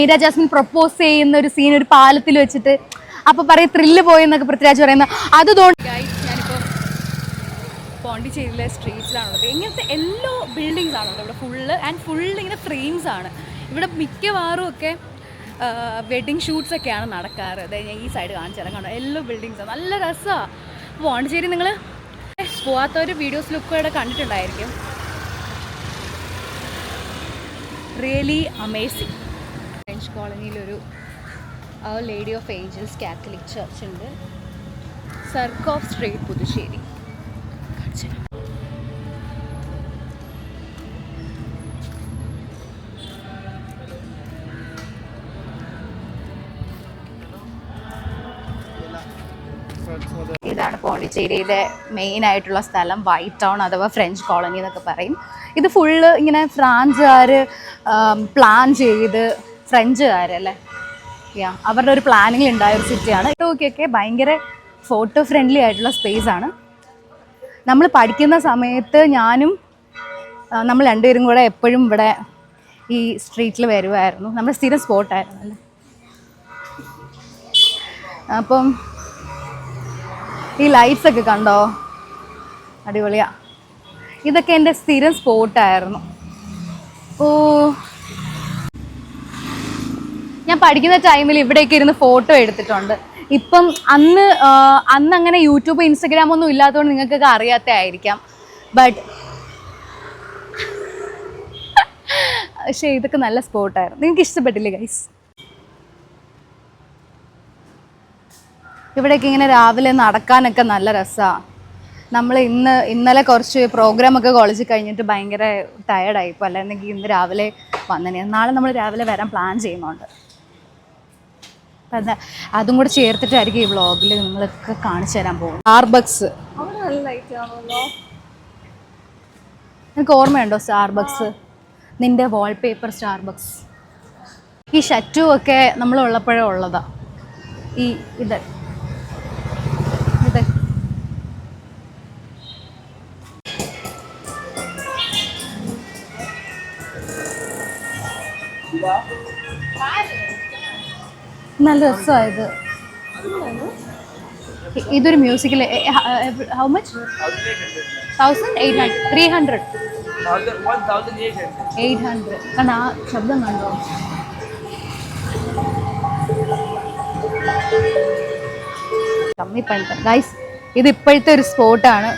Meera Jasmine propose ചെയ്യുന്ന ഒരു scene ഒരു പാലത്തിൽ വെച്ചിട്ട് അപ്പൊ പറയും ത്രില്ല് പോയെന്നൊക്കെ പൃഥ്വിരാജ് പറയുന്ന അത് ഞാനിപ്പോ പോണ്ടിച്ചേരിയിലെ സ്ട്രീറ്റ്സിലാണുള്ളത്. ഇങ്ങനത്തെ എല്ലാ ബിൽഡിങ്സ് ആണുള്ളത് ഇവിടെ ഫുള്ള് ഇങ്ങനെ ഫ്രെയിംസ് ആണ്. ഇവിടെ മിക്കവാറും ഒക്കെ വെഡിങ് ഷൂട്ട്സ് ഒക്കെയാണ് നടക്കാറ്. അതായത് ഞാൻ ഈ സൈഡ് കാണിച്ചു തരാം. കണ്ടോ എല്ലാ ബിൽഡിങ്സാണ്, നല്ല രസമാണ്. പോണ്ടിച്ചേരി നിങ്ങൾ പോവാത്തൊരു വീഡിയോസ് ലുക്കോടെ കണ്ടിട്ടുണ്ടായിരിക്കും. Really amazing. ഫ്രഞ്ച് കോളനിയിലൊരു Lady of Angels Catholic Church ഉണ്ട്. Surcouf Street Puducherry. ഇതാണ് പോണ്ടിച്ചേരിയിലെ മെയിൻ ആയിട്ടുള്ള സ്ഥലം, വൈറ്റ് ടൗൺ അഥവാ ഫ്രഞ്ച് കോളനി എന്നൊക്കെ പറയും. ഇത് ഫുള്ള് ഇങ്ങനെ ഫ്രാൻസുകാർ പ്ലാൻ ചെയ്ത്, ഫ്രഞ്ചുകാരല്ലേ, അവരുടെ ഒരു പ്ലാനിങ്ങിൽ ഉണ്ടായ ഒരു സിറ്റിയാണ്. ഇതൊക്കെ ഭയങ്കര ഫോട്ടോ ഫ്രണ്ട്ലി ആയിട്ടുള്ള സ്പേസ് ആണ്. നമ്മൾ പഠിക്കുന്ന സമയത്ത് നമ്മൾ രണ്ടുപേരും കൂടെ എപ്പോഴും ഇവിടെ ഈ സ്ട്രീറ്റിൽ വരുമായിരുന്നു. നമ്മുടെ സ്ഥിരം സ്പോട്ടായിരുന്നു അല്ലേ. അപ്പം ഈ ലൈറ്റ്സ് ഒക്കെ കണ്ടോ, അടിപൊളിയാ. ഇതൊക്കെ എൻ്റെ സ്ഥിരം സ്പോട്ടായിരുന്നു. ഞാൻ പഠിക്കുന്ന ടൈമിൽ ഇവിടെയൊക്കെ ഇരുന്ന് ഫോട്ടോ എടുത്തിട്ടുണ്ട്. ഇപ്പം അന്ന് അങ്ങനെ യൂട്യൂബ് ഇൻസ്റ്റഗ്രാം ഒന്നും ഇല്ലാത്തതുകൊണ്ട് നിങ്ങൾക്കൊക്കെ അറിയാത്തതായിരിക്കാം. പക്ഷേ ഇതൊക്കെ നല്ല സ്പോട്ടായിരുന്നു. നിങ്ങൾക്ക് ഇഷ്ടപ്പെട്ടില്ലേ ഗൈസ്? ഇവിടെയൊക്കെ ഇങ്ങനെ രാവിലെ നടക്കാനൊക്കെ നല്ല രസമാണ്. നമ്മൾ ഇന്നലെ കുറച്ച് പ്രോഗ്രാമൊക്കെ കോളേജിൽ കഴിഞ്ഞിട്ട് ഭയങ്കര ടയർഡായിപ്പോൾ. അല്ലെങ്കിൽ ഇന്ന് രാവിലെ വന്നേ. നാളെ നമ്മൾ രാവിലെ വരാൻ പ്ലാൻ ചെയ്യുന്നുണ്ട്. അപ്പം അതും കൂടെ ചേർത്തിട്ടായിരിക്കും ഈ വ്ളോഗിൽ നിങ്ങളൊക്കെ കാണിച്ചു തരാൻ പോകും. സ്റ്റാർബക്സ് എനിക്ക് ഓർമ്മയുണ്ടോ സ്റ്റാർബക്സ്? നിൻ്റെ വാൾപേപ്പർ സ്റ്റാർബക്സ്. ഈ ഷറ്റു ഒക്കെ നമ്മളുള്ളപ്പോഴേ ഉള്ളതാ. ഇത് നല്ല രസമായത്. ഇതൊരു മ്യൂസിക്കിൽ ഹൗ മച്ച്? 300 800. കണ്ട ആ ശബ്ദം കണ്ടോ? കമ്മി പണിത ഗൈസ്. ഇത് ഇപ്പോഴത്തെ ഒരു സ്പോട്ടാണ്.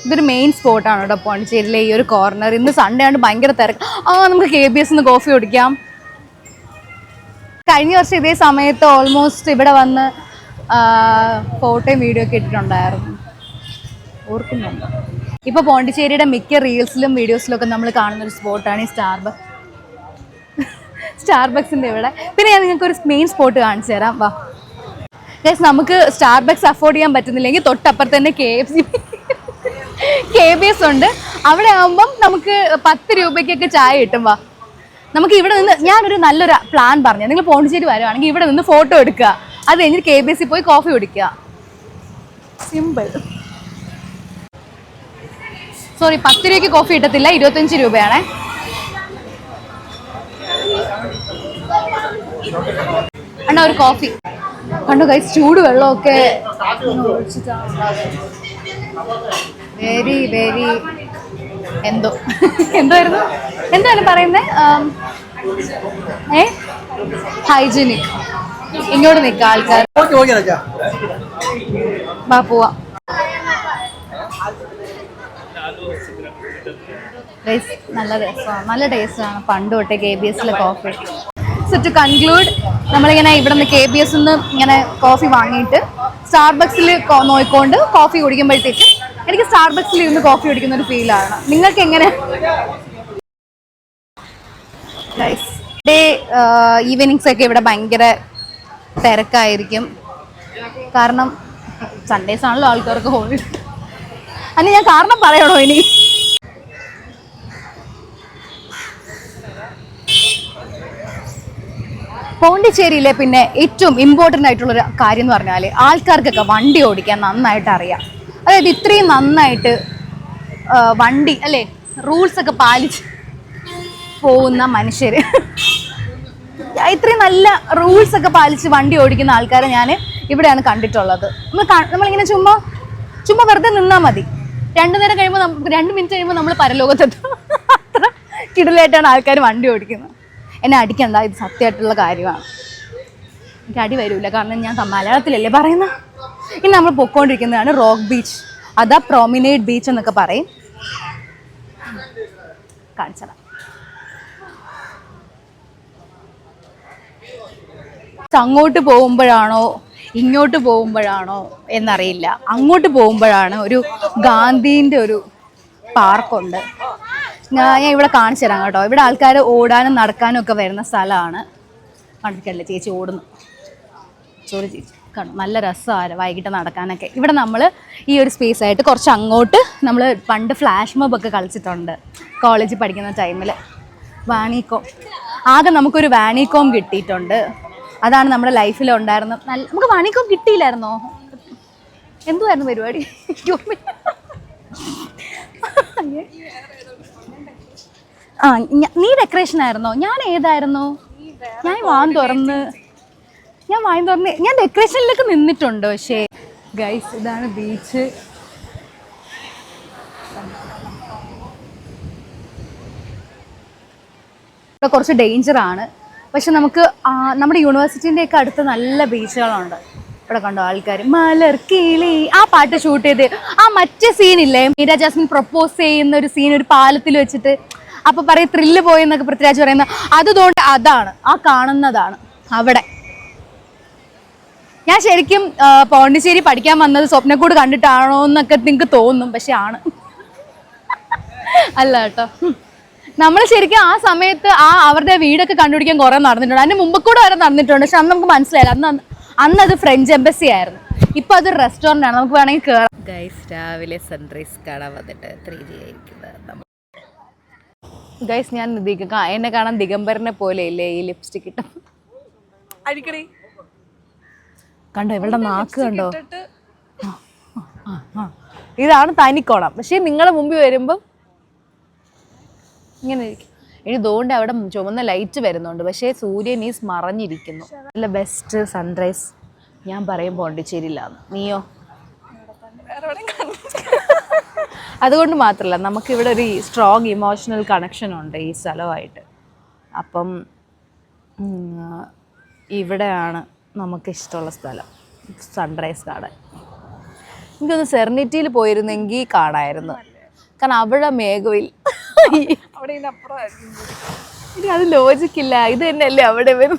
ഇതൊരു മെയിൻ സ്പോട്ടാണ് കേട്ടോ പോണ്ടിച്ചേരിയിലെ ഈ ഒരു കോർണർ. ഇന്ന് സൺഡേ ആണ്, ഭയങ്കര തിരക്ക്. നമുക്ക് KBS കോഫി കുടിക്കാം. കഴിഞ്ഞ വർഷം ഇതേ സമയത്ത് ഓൾമോസ്റ്റ് ഇവിടെ വന്ന് ഫോട്ടോയും വീഡിയോ ഒക്കെ ഇട്ടിട്ടുണ്ടായിരുന്നു, ഓർക്കുന്നുണ്ട്. ഇപ്പോൾ പോണ്ടിച്ചേരിയുടെ മിക്ക റീൽസിലും വീഡിയോസിലും ഒക്കെ നമ്മൾ കാണുന്നൊരു സ്പോട്ടാണ് ഈ സ്റ്റാർബക്സിൻ്റെ ഇവിടെ. പിന്നെ ഞാൻ നിങ്ങൾക്കൊരു മെയിൻ സ്പോട്ട് കാണിച്ചു തരാം, വാ ഗൈസ്. നമുക്ക് സ്റ്റാർബക്സ് അഫോർഡ് ചെയ്യാൻ പറ്റുന്നില്ലെങ്കിൽ തൊട്ടപ്പുറത്ത് തന്നെ KBS ഉണ്ട്. അവിടെ ആകുമ്പം നമുക്ക് 10 രൂപയ്ക്കൊക്കെ ചായ കിട്ടും. വാ, നമുക്ക് ഇവിടെ നിന്ന് ഞാനൊരു നല്ലൊരു പ്ലാൻ പറഞ്ഞു. നിങ്ങൾ പോണ്ടിച്ചേരി വരുവാണെങ്കിൽ ഇവിടെ നിന്ന് ഫോട്ടോ എടുക്കുക, അത് കഴിഞ്ഞിട്ട് KBS പോയി കോഫി കുടിക്കുക. സിമ്പിൾ. സോറി, 10 രൂപയ്ക്ക് കോഫി കിട്ടത്തില്ല, 25 രൂപയാണേ. അണ്ണാ ഒരു കോഫി കണ്ടോ ഗൈസ്? ചൂട് വെള്ളമൊക്കെ വെരി എന്താണ് പറയുന്നത്? ഹൈജീനിക്. ഇങ്ങോട്ട് നിൽക്കാം ആൾക്കാർ. വാ പോവാം. നല്ല രസമാണ്, നല്ല ടേസ്റ്റാണ്. പണ്ട് തൊട്ടേ KBS coffee. So to conclude, നമ്മളിങ്ങനെ ഇവിടെ നിന്ന് KBS ഇങ്ങനെ കോഫി വാങ്ങിയിട്ട് സ്റ്റാർബക്സിൽ നോക്കിക്കൊണ്ട് കോഫി കുടിക്കുമ്പോഴത്തേക്കും എനിക്ക് സ്റ്റാർബക്സിൽ ഇരുന്ന് കോഫി കുടിക്കുന്ന ഒരു ഫീലാണ്. നിങ്ങൾക്ക് എങ്ങനെ? ഡേ ഈവനിങ്സ് ഒക്കെ ഇവിടെ ഭയങ്കര തിരക്കായിരിക്കും. കാരണം സൺഡേസ് ആണല്ലോ ആൾക്കാർക്ക് ഹോളി. അല്ല, ഞാൻ കാരണം പറയണോ ഇനി? പോണ്ടിച്ചേരിയിലെ പിന്നെ ഏറ്റവും ഇമ്പോർട്ടൻ്റ് ആയിട്ടുള്ളൊരു കാര്യം എന്ന് പറഞ്ഞാൽ ആൾക്കാർക്കൊക്കെ വണ്ടി ഓടിക്കാൻ നന്നായിട്ട് അറിയാം. അതായത് ഇത്രയും നന്നായിട്ട് വണ്ടി അല്ലേ റൂൾസൊക്കെ പാലിച്ച് പോകുന്ന മനുഷ്യർ, ഇത്രയും നല്ല റൂൾസൊക്കെ പാലിച്ച് വണ്ടി ഓടിക്കുന്ന ആൾക്കാരെ ഞാൻ ഇവിടെയാണ് കണ്ടിട്ടുള്ളത്. നമ്മളിങ്ങനെ ചുമ്മാ വെറുതെ നിന്നാൽ മതി, 2 നേരം കഴിയുമ്പോൾ 2 മിനിറ്റ് കഴിയുമ്പോൾ നമ്മൾ പരലോകത്തെത്തും. അത്ര കിടിലായിട്ടാണ് ആൾക്കാർ വണ്ടി ഓടിക്കുന്നത്. എന്നെ അടിക്കണ്ട, ഇത് സത്യമായിട്ടുള്ള കാര്യമാണ്. എനിക്ക് അടി വരില്ല, കാരണം ഞാൻ മലയാളത്തിലല്ലേ പറയുന്നത്. ഇനി നമ്മൾ പൊയ്ക്കൊണ്ടിരിക്കുന്നതാണ് റോക്ക് ബീച്ച്, അതാ പ്രൊമിനേഡ് ബീച്ച് എന്നൊക്കെ പറയും. കാണിച്ചതാ. അങ്ങോട്ട് പോകുമ്പോഴാണോ ഇങ്ങോട്ട് പോകുമ്പോഴാണോ എന്നറിയില്ല. അങ്ങോട്ട് പോകുമ്പോഴാണ് ഒരു ഗാന്ധിൻ്റെ ഒരു പാർക്കുണ്ട്. ഞാൻ ഇവിടെ കാണിച്ചു തരാം കേട്ടോ. ഇവിടെ ആൾക്കാർ ഓടാനും നടക്കാനും ഒക്കെ വരുന്ന സ്ഥലമാണ്. കണ്ടിട്ടല്ലേ ചേച്ചി ഓടുന്നു, ചോറി ചേച്ചി കാണും. നല്ല രസമാണ് വൈകിട്ട് നടക്കാനൊക്കെ. ഇവിടെ നമ്മൾ ഈ ഒരു സ്പേസ് ആയിട്ട് കുറച്ച് അങ്ങോട്ട് നമ്മൾ പണ്ട് ഫ്ലാഷ് മോബൊക്കെ കളിച്ചിട്ടുണ്ട് കോളേജിൽ പഠിക്കുന്ന ടൈമിൽ. വാണിക്കോം, ആകെ നമുക്കൊരു വാണിക്കോം കിട്ടിയിട്ടുണ്ട്. അതാണ് നമ്മുടെ ലൈഫിൽ ഉണ്ടായിരുന്ന നമുക്ക് വാണിക്കോം കിട്ടിയില്ലായിരുന്നോ? എന്തുവായിരുന്നു പരിപാടി? ആ നീ ഡെക്കറേഷൻ ആയിരുന്നോ? ഞാൻ ഏതായിരുന്നു? ഞാൻ വാൻ തുറന്ന് ഞാൻ ഡെക്കറേഷനിലൊക്കെ നിന്നിട്ടുണ്ട്. പക്ഷേ ഗൈസ്, ഇതാണ് ബീച്ച്. ഇവിടെ കുറച്ച് ഡേഞ്ചറാണ്, പക്ഷെ നമുക്ക് നമ്മുടെ യൂണിവേഴ്സിറ്റീൻ്റെയൊക്കെ അടുത്ത് നല്ല ബീച്ചുകളുണ്ട്. ഇവിടെ കണ്ടോ ആൾക്കാർ മലർ കിളി ആ പാട്ട് ഷൂട്ട് ചെയ്ത്. ആ മറ്റേ സീനില്ലേ, മീര ജാസ്മിൻ പ്രപ്പോസ് ചെയ്യുന്ന ഒരു സീൻ ഒരു പാലത്തിൽ വെച്ചിട്ട്, അപ്പൊ പറയും ത്രില്ല് പോയെന്നൊക്കെ പൃഥ്വിരാജ് പറയുന്നത്. അതുകൊണ്ട് അതാണ് ആ കാണുന്നതാണ് അവിടെ. ഞാൻ ശരിക്കും പോണ്ടിച്ചേരി പഠിക്കാൻ വന്നത് സ്വപ്നക്കൂട് കണ്ടിട്ടാണോ എന്നൊക്കെ നിങ്ങൾക്ക് തോന്നും, പക്ഷെ ആണ് അല്ല കേട്ടോ. നമ്മൾ ശരിക്കും ആ സമയത്ത് അവരുടെ വീടൊക്കെ കണ്ടുപിടിക്കാൻ കുറെ നടന്നിട്ടുണ്ട്. അതിന് മുമ്പ് കൂടെ വരെ നടന്നിട്ടുണ്ട്, പക്ഷെ അന്ന് നമുക്ക് മനസ്സിലായില്ല. അന്ന് അത് ഫ്രഞ്ച് എംബസി ആയിരുന്നു. ഇപ്പൊ അത് റെസ്റ്റോറൻ്റ് ആണ്, നമുക്ക് വേണമെങ്കിൽ കയറാം. ഗൈസ്, രാവിലെ സൺറൈസ് കാണാൻ വന്നിട്ട് 3G ആയിരിക്കുന്നത്. ഗൈസ്, ഞാൻ എന്നെ കാണാൻ ദിഗംബരനെ പോലെ ഇല്ലേ ഈ ലിപ്സ്റ്റിക് ഇട്ട അടിക്കടി കണ്ടോ? ഇവളുടെ നാക്ക് കണ്ടോ? ഇതാണ് തനിക്കോണം. പക്ഷെ നിങ്ങളുടെ മുമ്പിൽ വരുമ്പം ഇങ്ങനെ ഇരിക്കും. ഇനി തോണ്ട് അവിടെ ചുവന്ന ലൈറ്റ് വരുന്നുണ്ട്, പക്ഷേ സൂര്യൻ ഈസ് മറഞ്ഞിരിക്കുന്നു. നല്ല ബെസ്റ്റ് സൺറൈസ് ഞാൻ പറയും പോണ്ടിച്ചേരിയിലാണ്. നീയോ? അതുകൊണ്ട് മാത്രമല്ല, നമുക്കിവിടെ ഒരു സ്ട്രോങ് ഇമോഷണൽ കണക്ഷൻ ഉണ്ട് ഈ സ്ഥലമായിട്ട്. അപ്പം ഇവിടെയാണ് നമുക്കിഷ്ടമുള്ള സ്ഥലം സൺറൈസ് കാണാൻ. എനിക്കൊന്ന് സെർണിറ്റിയിൽ പോയിരുന്നെങ്കിൽ കാണാമായിരുന്നു, കാരണം അവിടെ മേഘവിൽ ഇനി അത് ലോജിക്കില്ല. ഇത് തന്നെയല്ലേ അവിടെ വരും.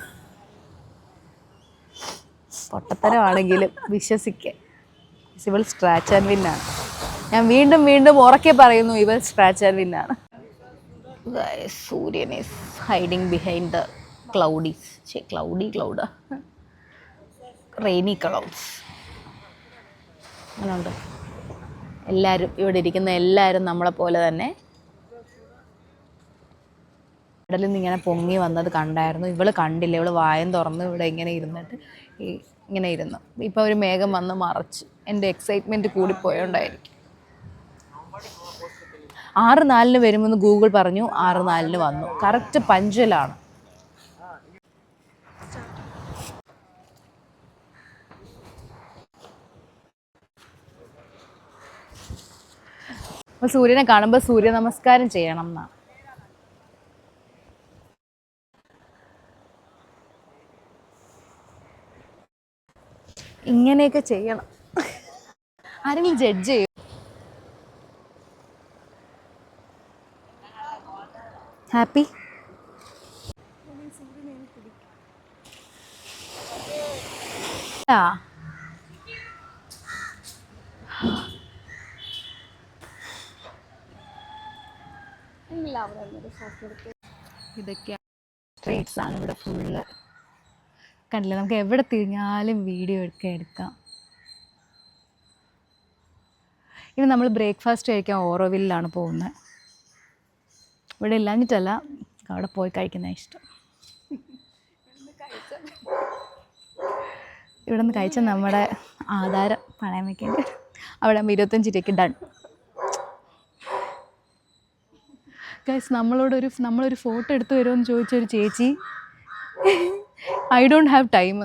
പൊട്ടത്തരമാണെങ്കിലും വിശ്വസിക്കുക, ഇവൾ സ്ക്രാച്ച് ആൻഡ് വിന്നാണ്. ഞാൻ വീണ്ടും വീണ്ടും ഉറക്കെ പറയുന്നു, ഇവൾ സ്ക്രാച്ച് ആൻഡ് വിന്നാണ്. സൂര്യൻ is hiding behind the cloud rainy clouds. അങ്ങനെയുണ്ട്. എല്ലാവരും ഇവിടെ ഇരിക്കുന്ന എല്ലാവരും നമ്മളെ പോലെ തന്നെ കടലിൽ നിന്ന് ഇങ്ങനെ പൊങ്ങി വന്നത് കണ്ടായിരുന്നു. ഇവള് കണ്ടില്ല, ഇവള് വായം തുറന്ന് ഇവിടെ ഇങ്ങനെ ഇരുന്നിട്ട് ഇങ്ങനെ ഇരുന്നു. ഇപ്പം ഒരു മേഘം വന്ന് മറച്ച്. എൻ്റെ എക്സൈറ്റ്മെൻറ്റ് കൂടിപ്പോയോണ്ടായിരിക്കും. 6:04 വരുമെന്ന് ഗൂഗിൾ പറഞ്ഞു. 6:04 വന്നു. കറക്റ്റ് പഞ്ച്വലാണ്. അപ്പോൾ സൂര്യനെ കാണുമ്പോൾ സൂര്യ നമസ്കാരം ചെയ്യണം എന്നാണ്. ഇങ്ങനെയൊക്കെ ചെയ്യണം. ആരെങ്കിലും ജഡ്ജ് ചെയ്യും. ഹാപ്പി? ഇതൊക്കെയാണ് സ്ട്രീറ്റ്സ് ആണ് ഇവിടെ ഫുള്ള്. കണ്ടില്ല, നമുക്ക് എവിടെ തിരിഞ്ഞാലും വീഡിയോ എടുക്കാം. ഇനി നമ്മൾ ബ്രേക്ക്ഫാസ്റ്റ് കഴിക്കാൻ ഓറോവില്ലാണ് പോകുന്നത്. ഇവിടെ ഇല്ലാഞ്ഞിട്ടല്ല, അവിടെ പോയി കഴിക്കുന്ന ഇഷ്ടം. ഇവിടെ നിന്ന് കഴിച്ച നമ്മുടെ ആധാരം പണയം വയ്ക്കേണ്ടി അവിടെ 25 രൂപയ്ക്ക് ഡൺ. ഗൈസ് നമ്മളൊരു ഫോട്ടോ എടുത്ത് വരുമെന്ന് ചോദിച്ചൊരു ചേച്ചി, I don't have time,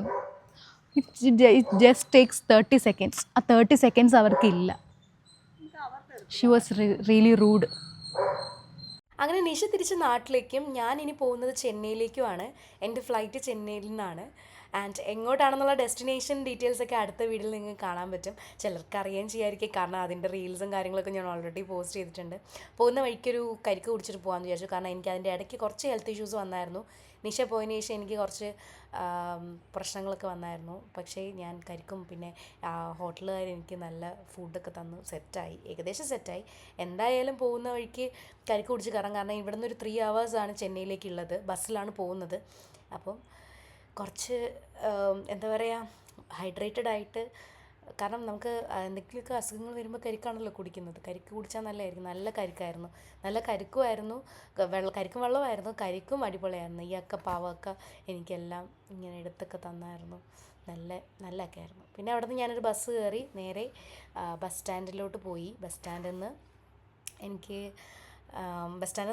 it just takes 30 seconds. ആ 30 സെക്കൻഡ്സ് അവർക്കില്ല. She was really rude. അങ്ങനെ നിഷ തിരിച്ച് നാട്ടിലേക്കും ഞാൻ ഇനി പോകുന്നത് ചെന്നൈയിലേക്കുമാണ്. എൻ്റെ ഫ്ലൈറ്റ് ചെന്നൈയിൽ നിന്നാണ്. ആൻഡ് എങ്ങോട്ടാണെന്നുള്ള ഡെസ്റ്റിനേഷൻ ഡീറ്റെയിൽസൊക്കെ അടുത്ത വീഡിയോയിൽ നിങ്ങൾക്ക് കാണാൻ പറ്റും. ചിലർക്ക് അറിയാൻ ചെയ്യായിരിക്കും, കാരണം അതിൻ്റെ റീൽസും കാര്യങ്ങളൊക്കെ ഞാൻ ഓൾറെഡി പോസ്റ്റ് ചെയ്തിട്ടുണ്ട്. പോകുന്ന വഴിക്കൊരു കരിക്ക് കുടിച്ചിട്ട് പോകാമെന്ന് വിചാരിച്ചു. കാരണം എനിക്ക് അതിൻ്റെ ഇടയ്ക്ക് കുറച്ച് ഹെൽത്ത് ഇഷ്യൂസ് വന്നായിരുന്നു. നിഷ പോയതിന് ശേഷം എനിക്ക് കുറച്ച് പ്രശ്നങ്ങളൊക്കെ വന്നായിരുന്നു. പക്ഷേ ഞാൻ കരിക്കും പിന്നെ ഹോട്ടലുകാർ എനിക്ക് നല്ല ഫുഡൊക്കെ തന്നു സെറ്റായി, ഏകദേശം സെറ്റായി. എന്തായാലും പോകുന്ന വഴിക്ക് കരിക്ക് കുടിച്ച് കയറാം. കാരണം ഇവിടെ നിന്ന് ഒരു 3 hours ചെന്നൈയിലേക്കുള്ളത്. ബസ്സിലാണ് പോകുന്നത്. അപ്പം കുറച്ച് എന്താ പറയുക, ഹൈഡ്രേറ്റഡ് ആയിട്ട്, കാരണം നമുക്ക് എന്തെങ്കിലുമൊക്കെ അസുഖങ്ങൾ വരുമ്പോൾ കരിക്കാണല്ലോ കുടിക്കുന്നത്. കരിക്ക് കുടിച്ചാൽ നല്ലതായിരിക്കും. നല്ല കരിക്കായിരുന്നു, നല്ല കരിക്കുമായിരുന്നു, കരിക്കും വെള്ളമായിരുന്നു. കരിക്കും അടിപൊളിയായിരുന്നു. ഈ പാവൊക്കെ എനിക്കെല്ലാം ഇങ്ങനെ എടുത്തൊക്കെ തന്നായിരുന്നു. നല്ലതൊക്കെ ആയിരുന്നു. പിന്നെ അവിടെ നിന്ന് ഞാനൊരു ബസ് കയറി നേരെ ബസ് സ്റ്റാൻഡിലോട്ട് പോയി. ബസ് സ്റ്റാൻഡിൽ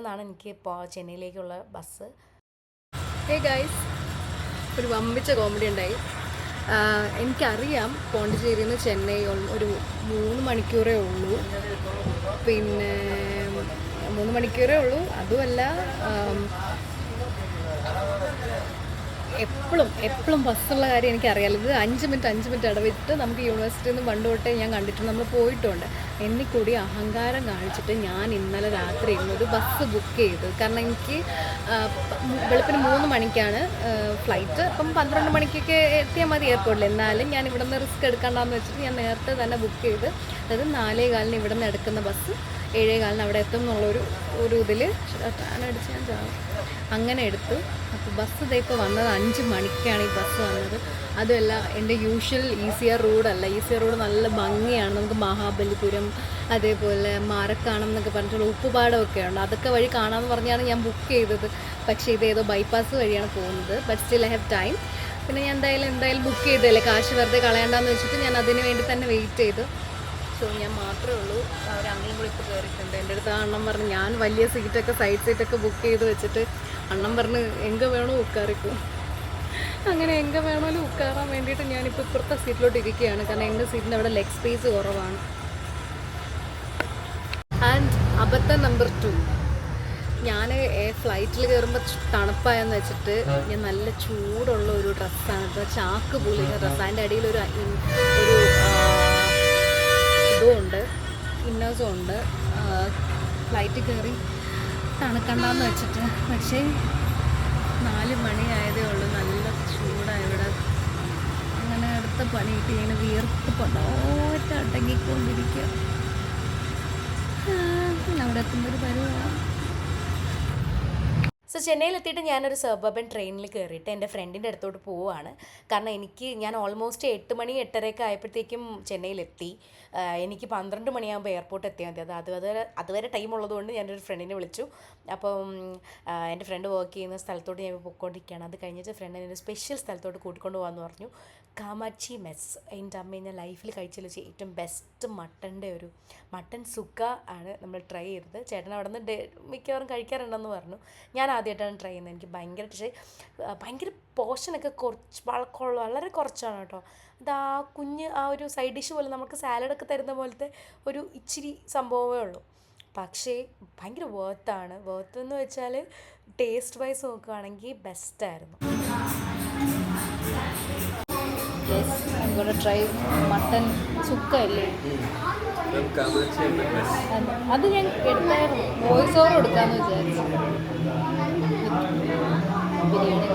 നിന്നാണ് എനിക്ക് ചെന്നൈയിലേക്കുള്ള ബസ്. ഹേ ഗൈസ്, ഒരു വമ്പിച്ച കോമഡി ഉണ്ടായി. എനിക്കറിയാം പോണ്ടിച്ചേരിയിൽ നിന്ന് ചെന്നൈ ഒരു 3 മണിക്കൂറേ ഉള്ളൂ. പിന്നെ 3 മണിക്കൂറേ ഉള്ളൂ. അതുമല്ല, എപ്പോഴും ബസ്സുള്ള കാര്യം എനിക്കറിയാലോ. ഇത് 5 മിനിറ്റ് ഇടവിട്ട് നമുക്ക് യൂണിവേഴ്സിറ്റിയിൽ നിന്ന് പണ്ട് തൊട്ടേ ഞാൻ കണ്ടിട്ടുണ്ട്, നമ്മൾ പോയിട്ടുണ്ട്. എന്നെ കൂടി അഹങ്കാരം കാണിച്ചിട്ട് ഞാൻ ഇന്നലെ രാത്രി ഒരു ബസ് ബുക്ക് ചെയ്തു. കാരണം എനിക്ക് വെളുപ്പിന് 3 മണിക്കാണ് ഫ്ലൈറ്റ്. അപ്പം 12 മണിക്കൊക്കെ എത്തിയാൽ മതി എയർപോർട്ടിൽ. എന്നാലും ഞാൻ ഇവിടെ നിന്ന് റിസ്ക് എടുക്കണ്ടെന്ന് വെച്ചിട്ട് ഞാൻ നേരത്തെ തന്നെ ബുക്ക് ചെയ്ത്, അതായത് 4:15 ഇവിടെ നിന്ന് എടുക്കുന്ന ബസ് 7:15 അവിടെ എത്തും എന്നുള്ളൊരു ഇതിൽ അടിച്ച് ഞാൻ ചാവും. അങ്ങനെ എടുത്തു. അപ്പോൾ ബസ് ഇപ്പോൾ വന്നത് 5 മണിക്കാണ് ഈ ബസ് വന്നത്. അതുമല്ല, എൻ്റെ യൂഷ്വൽ ECR റോഡല്ല. ECR റോഡ് നല്ല ഭംഗിയാണ്. നമുക്ക് മഹാബലിപുരം, അതേപോലെ മാരക്കാണം എന്നൊക്കെ പറഞ്ഞിട്ടുള്ള ഉപ്പുപാടമൊക്കെ ഉണ്ട്. അതൊക്കെ വഴി കാണാമെന്ന് പറഞ്ഞാണ് ഞാൻ ബുക്ക് ചെയ്തത്. പക്ഷേ ഇതേതോ ബൈപ്പാസ് വഴിയാണ് പോകുന്നത്. But still I have time. പിന്നെ ഞാൻ എന്തായാലും ബുക്ക് ചെയ്തതല്ലേ, കാശ് വെറുതെ കളയണ്ടെന്ന് വെച്ചിട്ട് ഞാൻ അതിന് വേണ്ടി തന്നെ വെയിറ്റ് ചെയ്തു. സോ ഞാൻ മാത്രമേ ഉള്ളൂ. ഒരണ്ണനും കൂടി ഇപ്പോൾ കയറിയിട്ടുണ്ട്. എൻ്റെ അടുത്ത് ആ അണ്ണൻ പറഞ്ഞ്, ഞാൻ വലിയ സീറ്റൊക്കെ സൈഡ് സീറ്റൊക്കെ ബുക്ക് ചെയ്ത് വെച്ചിട്ട് അണ്ണൻ പറഞ്ഞ് എങ്ക വേണോ ഉക്കാറിക്കും. അങ്ങനെ എങ്ക വേണമല്ലോ ഉക്കാറാൻ വേണ്ടിയിട്ട് ഞാനിപ്പോൾ ഇപ്പുറത്തെ സീറ്റിലോട്ട് ഇരിക്കുകയാണ്. കാരണം എൻ്റെ സീറ്റിൻ്റെ അവിടെ ലെഗ് സ്പേസ് കുറവാണ്. ആൻഡ് അബദ്ധം നമ്പർ 2, ഞാൻ ഫ്ലൈറ്റിൽ കയറുമ്പോൾ തണുപ്പായെന്ന് വെച്ചിട്ട് ഞാൻ നല്ല ചൂടുള്ള ഒരു ഡ്രസ്സാണ്, ഇപ്പോൾ ചാക്ക് പോലെയുള്ള ഡ്രസ്സ്. അതിൻ്റെ അടിയിലൊരു ഇതുമുണ്ട്, ഇന്നേഴ്സും ഉണ്ട്. ഫ്ലൈറ്റിൽ കയറി തണുക്കണ്ടെന്ന് വെച്ചിട്ട്. പക്ഷേ 4 മണിയായതേ ഉള്ളൂ, നല്ല ചൂടാണ് ഇവിടെ. അങ്ങനെ അടുത്ത പണിയിട്ട് ഇങ്ങനെ വിയർത്ത് പൊട്ടോറ്റ അടങ്ങിക്കൊണ്ടിരിക്കുക. അവിടെ എത്തുമ്പോൾ ഒരു പരിപാടി. സോ ചെന്നൈയിലെത്തിയിട്ട് ഞാനൊരു സബർബൻ ട്രെയിനിൽ കയറിയിട്ട് എൻ്റെ ഫ്രണ്ടിൻ്റെ അടുത്തോട്ട് പോവുകയാണ്. കാരണം ഞാൻ ഓൾമോസ്റ്റ് 8 മണി 8:30 ആയപ്പോഴത്തേക്കും ചെന്നൈയിലെത്തി. എനിക്ക് 12 മണിയാകുമ്പോൾ എയർപോർട്ട് എത്തിയാൽ മതി. അതുവരെ ടൈം ഉള്ളതുകൊണ്ട് ഞാനൊരു ഫ്രണ്ടിനെ വിളിച്ചു. അപ്പം എൻ്റെ ഫ്രണ്ട് വർക്ക് ചെയ്യുന്ന സ്ഥലത്തോട്ട് ഞാൻ പോയിക്കൊണ്ടിരിക്കുകയാണ്. അത് കഴിഞ്ഞിട്ട് ഫ്രണ്ടിനെ ഒരു സ്പെഷ്യൽ സ്ഥലത്തോട്ട് കൂട്ടിക്കൊണ്ട് പോകാമെന്ന് പറഞ്ഞു. കാമാച്ചി മെസ്. എൻ്റെ അമ്മ ഞാൻ ലൈഫിൽ കഴിച്ചതിൽ ഏറ്റവും ബെസ്റ്റ് മട്ടൻ സുക്ക ആണ് നമ്മൾ ട്രൈ ചെയ്തത്. ചേട്ടൻ അവിടെ നിന്ന് മിക്കവാറും കഴിക്കാറുണ്ടെന്ന് പറഞ്ഞു. ഞാൻ ആദ്യമായിട്ടാണ് ട്രൈ ചെയ്യുന്നത്. എനിക്ക് ഭയങ്കര പോർഷനൊക്കെ വളരെ കുറച്ചാണ് കേട്ടോ. അത് ആ ഒരു സൈഡ് ഡിഷ് പോലെ നമുക്ക് സാലഡൊക്കെ തരുന്ന പോലത്തെ ഒരു ഇച്ചിരി സംഭവമേ ഉള്ളൂ. പക്ഷേ ഭയങ്കര എന്ന് വെച്ചാൽ ടേസ്റ്റ് വൈസ് നോക്കുകയാണെങ്കിൽ ബെസ്റ്റായിരുന്നു. I'm gonna try mutton sukka അല്ലേ, അത് ഞാൻ എടുത്തായിരുന്നു. വോയിസ് ഓവർ കൊടുക്കാമെന്ന് വിചാരിച്ചു. ബിരിയാണി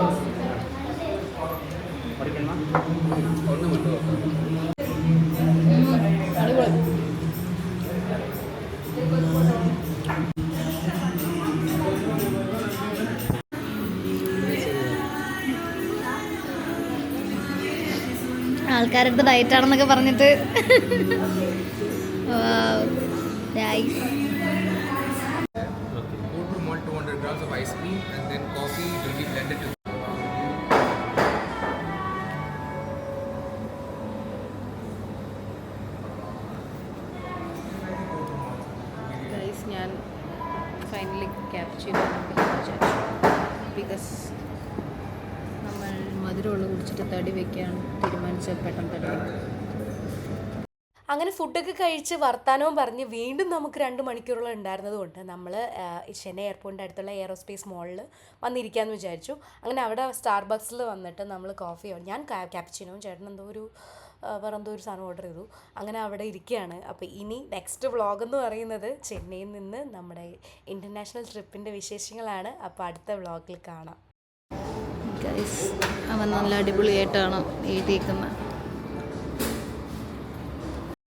അടിപൊളി. ആൾക്കാരുടെ ഡയറ്റാണെന്നൊക്കെ പറഞ്ഞിട്ട് ക്യാപ്ചീനോ വിചാരിച്ചു. ബിക്കോസ് നമ്മൾ മധുരമുള്ള കുടിച്ചിട്ട് തടി വയ്ക്കാൻ തീരുമാനിച്ച പെട്ടെന്ന് തടി വയ്ക്കും. അങ്ങനെ ഫുഡൊക്കെ കഴിച്ച് വർത്താനവും പറഞ്ഞ് വീണ്ടും നമുക്ക് 2 മണിക്കൂറോളം ഉണ്ടായിരുന്നത് കൊണ്ട് നമ്മൾ ചെന്നൈ എയർപോർട്ടിൻ്റെ അടുത്തുള്ള എയറോസ്പേസ് മോളിൽ വന്നിരിക്കാമെന്ന് വിചാരിച്ചു. അങ്ങനെ അവിടെ സ്റ്റാർബക്സിൽ വന്നിട്ട് നമ്മൾ കോഫിയോ, ഞാൻ ക്യാപ്ചീനോ, ചേട്ടൻ വേറെ എന്തോ ഒരു സാധനം ഓർഡർ ചെയ്തു. അങ്ങനെ അവിടെ ഇരിക്കുകയാണ്. അപ്പോൾ ഇനി നെക്സ്റ്റ് വ്ളോഗ് എന്ന് പറയുന്നത് ചെന്നൈയിൽ നിന്ന് നമ്മുടെ ഇൻ്റർനാഷണൽ ട്രിപ്പിൻ്റെ വിശേഷങ്ങളാണ്. അപ്പോൾ അടുത്ത വ്ളോഗിൽ കാണാം. അവൻ നല്ല അടിപൊളിയായിട്ടാണ് എഴുതിയിരിക്കുന്നത്.